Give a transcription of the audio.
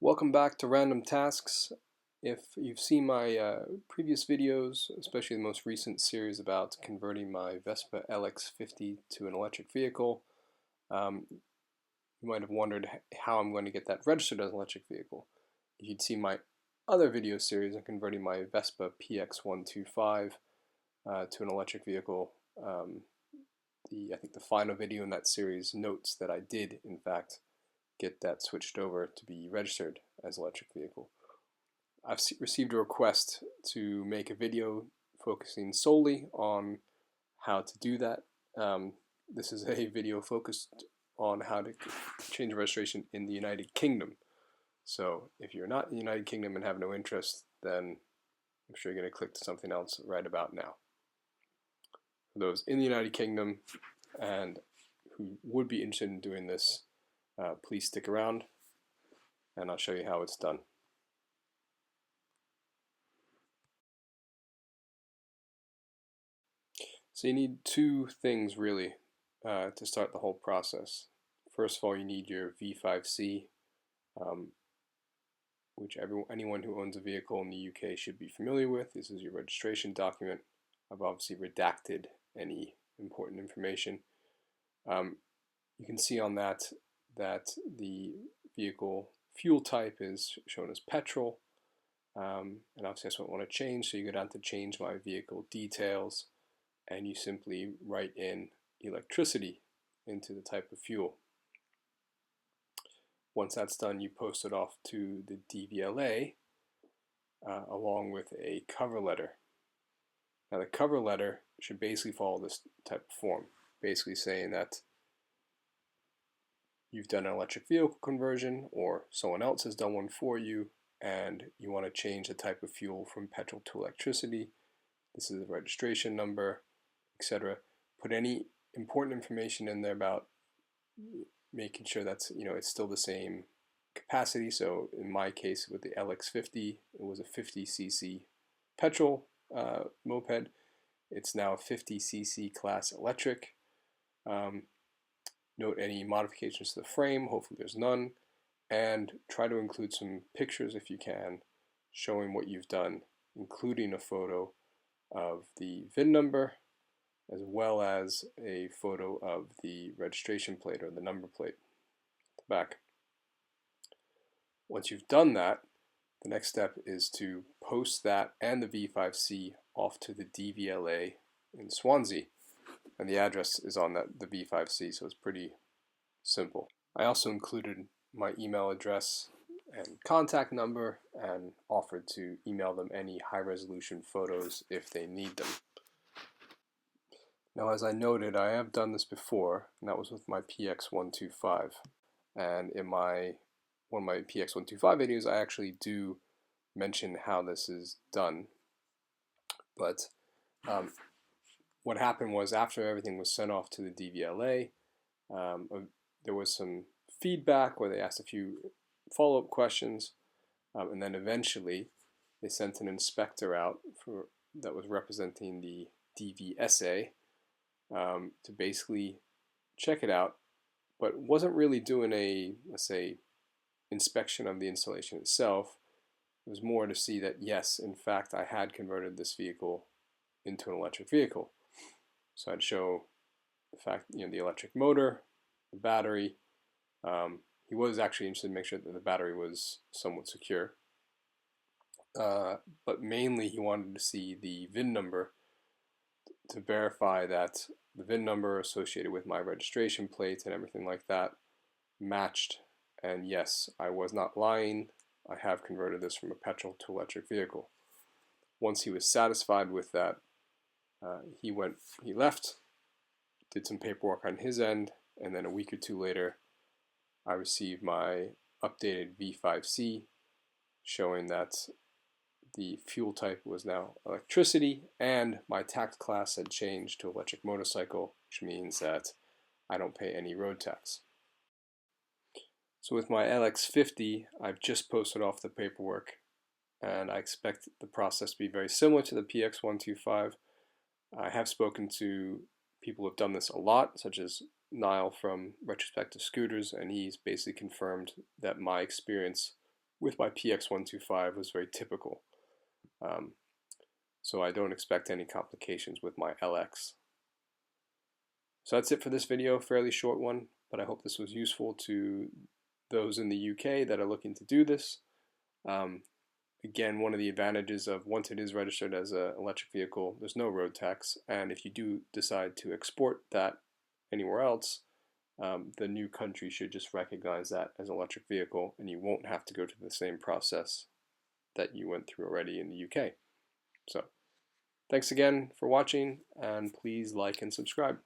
Welcome back to Random Tasks. If you've seen my previous videos, especially the most recent series about converting my Vespa LX 50 to an electric vehicle, you might have wondered how I'm going to get that registered as an electric vehicle. If you'd seen my other video series on converting my Vespa PX125 to an electric vehicle, I think the final video in that series notes that I did, in fact, get that switched over to be registered as an electric vehicle. I've received a request to make a video focusing solely on how to do that. This is a video focused on how to change registration in the United Kingdom. So if you're not in the United Kingdom and have no interest, then I'm sure you're going to click to something else right about now. For those in the United Kingdom and who would be interested in doing this, please stick around and I'll show you how it's done. So you need two things really to start the whole process. First of all, you need your V5C, which anyone who owns a vehicle in the UK should be familiar with. This is your registration document. I've obviously redacted any important information. You can see on that the vehicle fuel type is shown as petrol, and obviously that's what I want to change. So you go down to change my vehicle details and you simply write in electricity into the type of fuel. Once that's done, you post it off to the DVLA along with a cover letter. Now the cover letter should basically follow this type of form, basically saying that you've done an electric vehicle conversion or someone else has done one for you and you want to change the type of fuel from petrol to electricity. This is the registration number, etc. Put any important information in there about making sure that's, it's still the same capacity. So in my case with the LX50, it was a 50cc petrol moped. It's now a 50cc class electric. Note any modifications to the frame, hopefully there's none, and try to include some pictures if you can showing what you've done, including a photo of the VIN number as well as a photo of the registration plate or the number plate at the back. Once you've done that, the next step is to post that and the V5C off to the DVLA in Swansea. And the address is on the V5C, so it's pretty simple. I also included my email address and contact number and offered to email them any high-resolution photos if they need them. Now, as I noted, I have done this before, and that was with my PX125. And in one of my PX125 videos, I actually do mention how this is done. But what happened was after everything was sent off to the DVLA, there was some feedback where they asked a few follow-up questions, and then eventually they sent an inspector out that was representing the DVSA to basically check it out, but wasn't really doing a, let's say, inspection of the installation itself. It was more to see that yes, in fact, I had converted this vehicle into an electric vehicle. So I'd show the fact, the electric motor, the battery. He was actually interested in making sure that the battery was somewhat secure. But mainly he wanted to see the VIN number to verify that the VIN number associated with my registration plate and everything like that matched. And yes, I was not lying. I have converted this from a petrol to electric vehicle. Once he was satisfied with that, he left, did some paperwork on his end, and then a week or two later, I received my updated V5C showing that the fuel type was now electricity and my tax class had changed to electric motorcycle, which means that I don't pay any road tax. So with my LX50, I've just posted off the paperwork and I expect the process to be very similar to the PX125. I have spoken to people who have done this a lot, such as Niall from Retrospective Scooters, and he's basically confirmed that my experience with my PX125 was very typical. So I don't expect any complications with my LX. So that's it for this video, fairly short one, but I hope this was useful to those in the UK that are looking to do this. Again, one of the advantages of once it is registered as an electric vehicle, there's no road tax, and if you do decide to export that anywhere else, the new country should just recognize that as an electric vehicle, and you won't have to go through the same process that you went through already in the UK. So, thanks again for watching, and please like and subscribe.